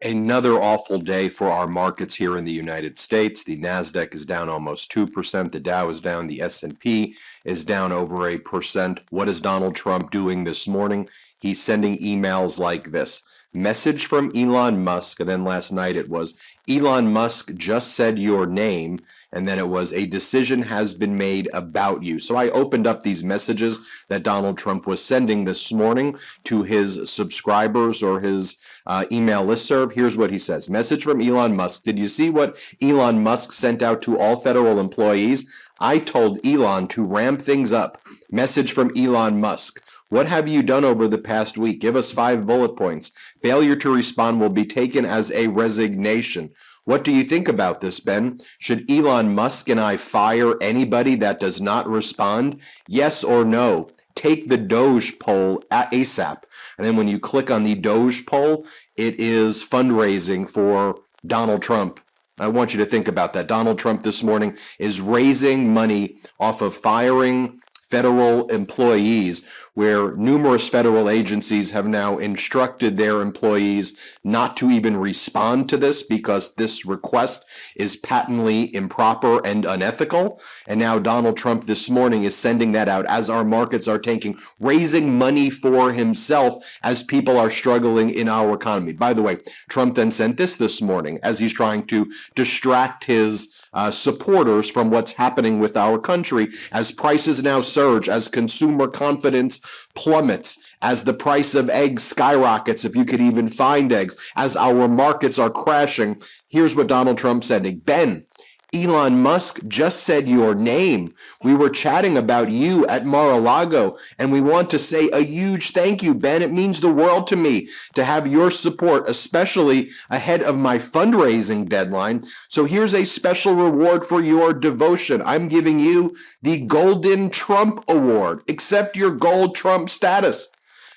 Another awful day for our markets here in the United States. The Nasdaq is down almost 2%. The Dow is down. The S&P is down over 1%. What is Donald Trump doing this morning? He's sending emails like this. Message from Elon Musk, and then last night it was Elon Musk just said your name, and then it was a decision has been made about you. So I opened up these messages that Donald Trump was sending this morning to his subscribers or his email listserv. Here's what he says. Message from Elon Musk. Did you see what Elon Musk sent out to all federal employees? I told Elon to ramp things up. Message from Elon Musk. What have you done over the past week? Give us 5 bullet points. Failure to respond will be taken as a resignation. What do you think about this, Ben? Should Elon Musk and I fire anybody that does not respond? Yes or no? Take the Doge poll at ASAP. And then when you click on the Doge poll, it is fundraising for Donald Trump. I want you to think about that. Donald Trump this morning is raising money off of firing federal employees, where numerous federal agencies have now instructed their employees not to even respond to this because this request is patently improper and unethical. And now Donald Trump this morning is sending that out as our markets are tanking, raising money for himself as people are struggling in our economy. By the way, Trump then sent this morning as he's trying to distract his supporters from what's happening with our country as prices now surge, as consumer confidence plummets, as the price of eggs skyrockets, if you could even find eggs, as our markets are crashing. Here's what Donald Trump said. Ben, Elon Musk just said your name. We were chatting about you at Mar-a-Lago, and we want to say a huge thank you, Ben. It means the world to me to have your support, especially ahead of my fundraising deadline. So here's a special reward for your devotion. I'm giving you the Golden Trump Award. Accept your gold Trump status.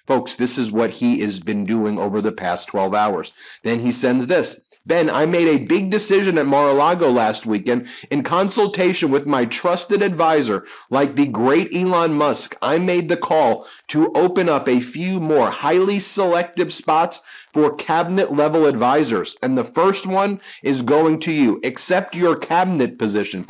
Folks, this is what he has been doing over the past 12 hours. Then he sends this. Ben, I made a big decision at Mar-a-Lago last weekend in consultation with my trusted advisor, like the great Elon Musk. I made the call to open up a few more highly selective spots for cabinet level advisors. And the first one is going to you. Accept your cabinet position.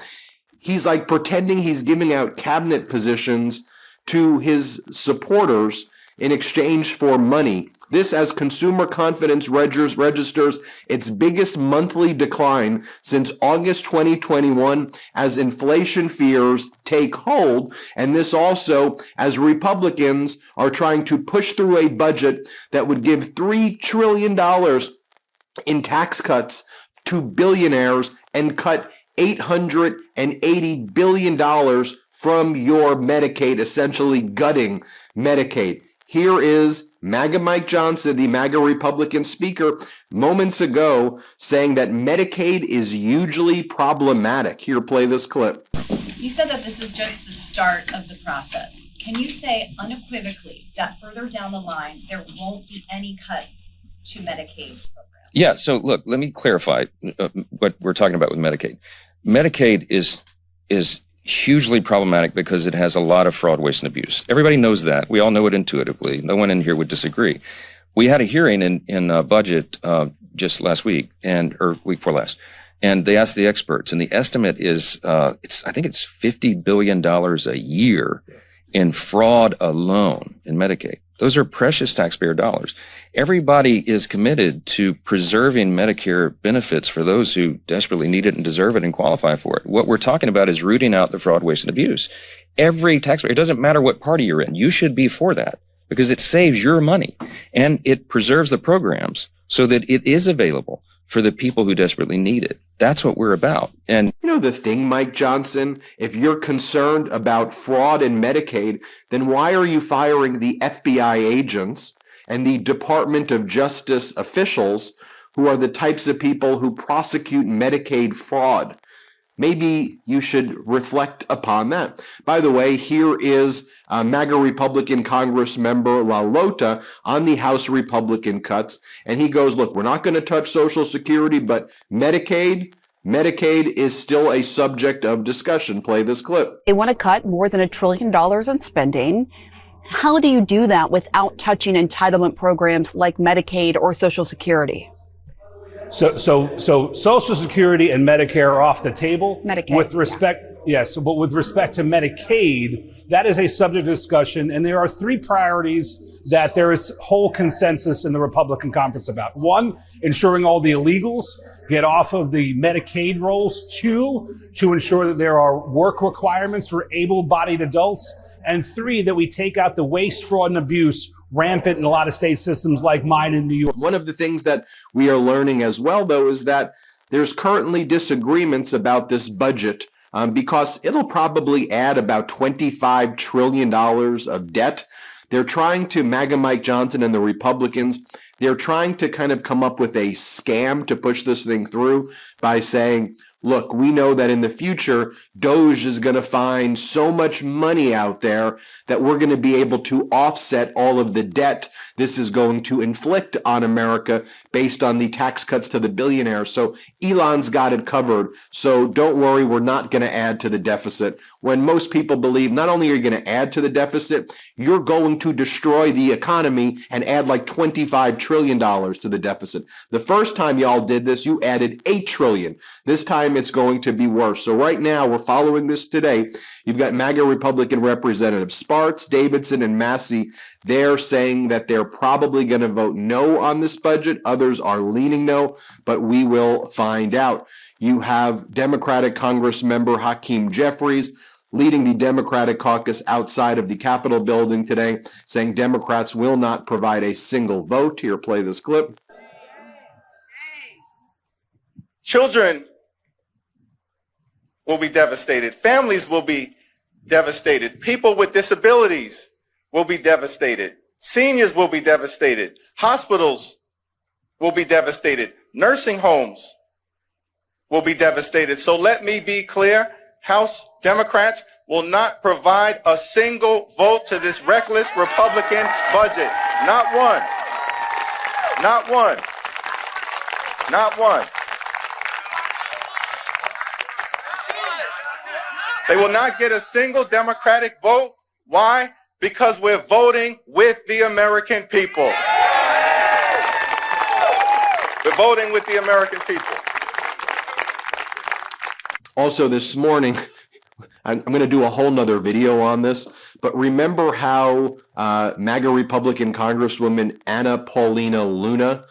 He's like pretending he's giving out cabinet positions to his supporters in exchange for money. This as consumer confidence registers its biggest monthly decline since August 2021 as inflation fears take hold. And this also as Republicans are trying to push through a budget that would give $3 trillion in tax cuts to billionaires and cut $880 billion from your Medicaid, essentially gutting Medicaid. Here is MAGA Mike Johnson, the MAGA Republican speaker, moments ago saying that Medicaid is hugely problematic. Here, play this clip. You said that this is just the start of the process. Can you say unequivocally that further down the line, there won't be any cuts to Medicaid programs? Yeah, so look, let me clarify what we're talking about with Medicaid. Medicaid is hugely problematic because it has a lot of fraud, waste, and abuse. Everybody knows that. We all know it intuitively. No one in here would disagree. We had a hearing in budget just last week or week before last, and they asked the experts, and the estimate is I think it's $50 billion a year in fraud alone in Medicaid. Those are precious taxpayer dollars. Everybody is committed to preserving Medicare benefits for those who desperately need it and deserve it and qualify for it. What we're talking about is rooting out the fraud, waste, and abuse. Every taxpayer, it doesn't matter what party you're in, you should be for that because it saves your money and it preserves the programs so that it is available for the people who desperately need it. That's what we're about. And you know the thing, Mike Johnson, if you're concerned about fraud in Medicaid, then why are you firing the FBI agents and the Department of Justice officials who are the types of people who prosecute Medicaid fraud? Maybe you should reflect upon that. By the way, here is MAGA Republican Congress member LaLota on the House Republican cuts. And he goes, look, we're not going to touch Social Security, but Medicaid is still a subject of discussion. Play this clip. They want to cut more than $1 trillion in spending. How do you do that without touching entitlement programs like Medicaid or Social Security? So Social Security and Medicare are off the table. Medicaid, With respect, yes, but with respect to Medicaid, that is a subject of discussion, and there are three priorities that there is whole consensus in the Republican conference about. One, ensuring all the illegals get off of the Medicaid rolls. Two, to ensure that there are work requirements for able-bodied adults. And three, that we take out the waste, fraud, and abuse rampant in a lot of state systems like mine in New York. One of the things that we are learning as well, though, is that there's currently disagreements about this budget because it'll probably add about $25 trillion of debt. They're trying to, MAGA Mike Johnson and the Republicans, they're trying to kind of come up with a scam to push this thing through by saying, look, we know that in the future, Doge is going to find so much money out there that we're going to be able to offset all of the debt this is going to inflict on America based on the tax cuts to the billionaires. So Elon's got it covered. So don't worry, we're not going to add to the deficit. When most people believe not only are you going to add to the deficit, you're going to destroy the economy and add like $25 trillion to the deficit. The first time y'all did this, you added $8 trillion. This time it's going to be worse. So right now, we're following this today. You've got MAGA Republican Representatives Spartz, Davidson, and Massey. They're saying that they're probably going to vote no on this budget. Others are leaning no, but we will find out. You have Democratic Congress member Hakeem Jeffries leading the Democratic caucus outside of the Capitol building today, saying Democrats will not provide a single vote. Here, play this clip. Children will be devastated. Families will be devastated. People with disabilities will be devastated. Seniors will be devastated. Hospitals will be devastated. Nursing homes will be devastated. So let me be clear. House Democrats will not provide a single vote to this reckless Republican budget. Not one. Not one. Not one. They will not get a single Democratic vote. Why? Because we're voting with the American people. We're voting with the American people. Also this morning, I'm going to do a whole nother video on this, but remember how MAGA Republican Congresswoman Anna Paulina Luna,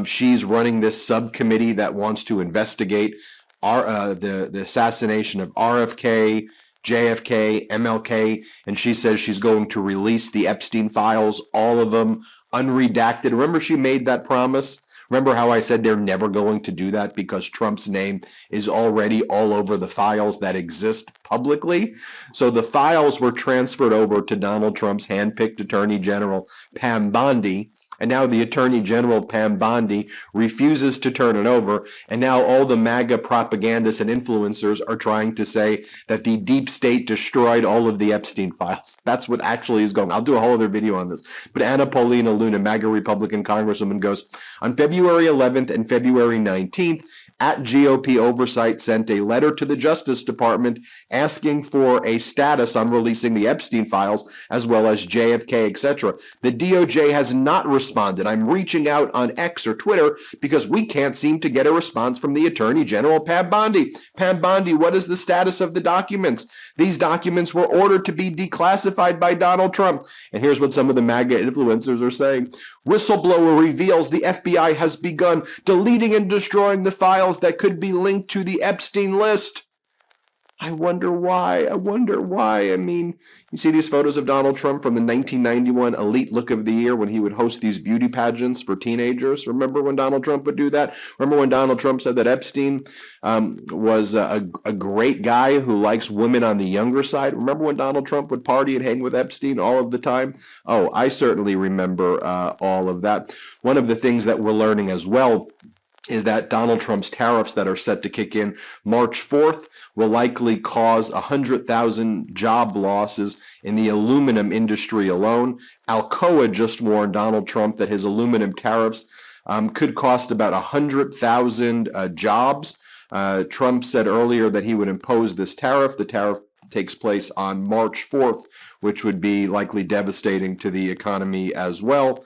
she's running this subcommittee that wants to investigate the assassination of RFK, JFK, MLK, and she says she's going to release the Epstein files, all of them, unredacted. Remember she made that promise? Remember how I said they're never going to do that because Trump's name is already all over the files that exist publicly? So the files were transferred over to Donald Trump's handpicked Attorney General, Pam Bondi. And now the Attorney General, Pam Bondi, refuses to turn it over. And now all the MAGA propagandists and influencers are trying to say that the deep state destroyed all of the Epstein files. That's what actually is going on. I'll do a whole other video on this. But Anna Paulina Luna, MAGA Republican Congresswoman, goes, on February 11th and February 19th, at GOP Oversight sent a letter to the Justice Department asking for a status on releasing the Epstein files, as well as JFK, etc. The DOJ has not responded. I'm reaching out on X or Twitter because we can't seem to get a response from the Attorney General, Pam Bondi. Pam Bondi, what is the status of the documents? These documents were ordered to be declassified by Donald Trump. And here's what some of the MAGA influencers are saying. Whistleblower reveals the FBI has begun deleting and destroying the files that could be linked to the Epstein list. I wonder why. I mean, you see these photos of Donald Trump from the 1991 Elite Look of the Year when he would host these beauty pageants for teenagers. Remember when Donald Trump would do that? Remember when Donald Trump said that Epstein was a great guy who likes women on the younger side? Remember when Donald Trump would party and hang with Epstein all of the time? Oh, I certainly remember all of that. One of the things that we're learning as well is that Donald Trump's tariffs that are set to kick in March 4th will likely cause 100,000 job losses in the aluminum industry alone. Alcoa just warned Donald Trump that his aluminum tariffs could cost about 100,000 jobs. Trump said earlier that he would impose this tariff. The tariff takes place on March 4th, which would be likely devastating to the economy as well.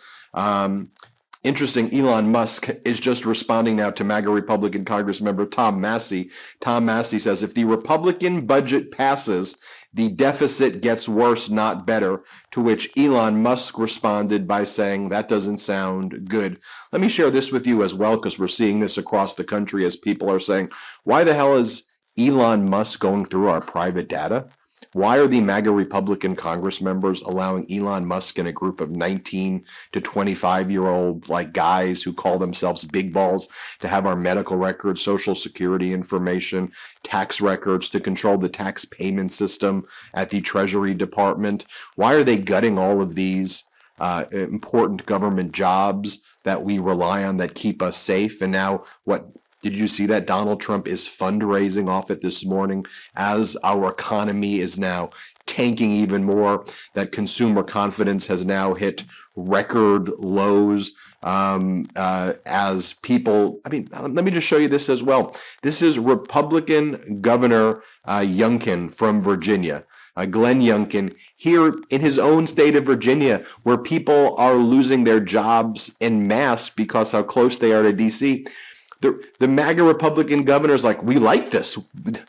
Interesting, Elon Musk is just responding now to MAGA Republican Congress member Tom Massey. Tom Massey says if the Republican budget passes, the deficit gets worse, not better, to which Elon Musk responded by saying, that doesn't sound good. Let me share this with you as well, because we're seeing this across the country as people are saying, why the hell is Elon Musk going through our private data? Why are the MAGA Republican Congress members allowing Elon Musk and a group of 19 to 25-year-old like guys who call themselves big balls to have our medical records, social security information, tax records, to control the tax payment system at the Treasury Department? Why are they gutting all of these important government jobs that we rely on that keep us safe? And now what? Did you see that Donald Trump is fundraising off it this morning as our economy is now tanking even more, that consumer confidence has now hit record lows as people, let me just show you this as well. This is Republican Governor Youngkin from Virginia. Glenn Youngkin, here in his own state of Virginia, where people are losing their jobs en masse because how close they are to DC. The MAGA Republican governor's like, we like this.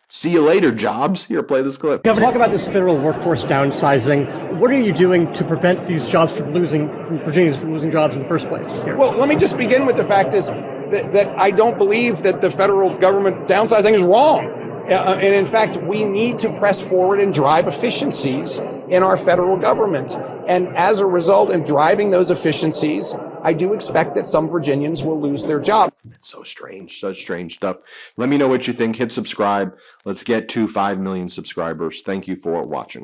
See you later, jobs. Here, play this clip. Governor, talk about this federal workforce downsizing. What are you doing to prevent these jobs from Virginians from losing jobs in the first place here? Well, let me just begin with the fact is that I don't believe that the federal government downsizing is wrong. And in fact, we need to press forward and drive efficiencies in our federal government. And as a result, in driving those efficiencies, I do expect that some Virginians will lose their job. It's so strange, such strange stuff. Let me know what you think. Hit subscribe. Let's get to 5 million subscribers. Thank you for watching.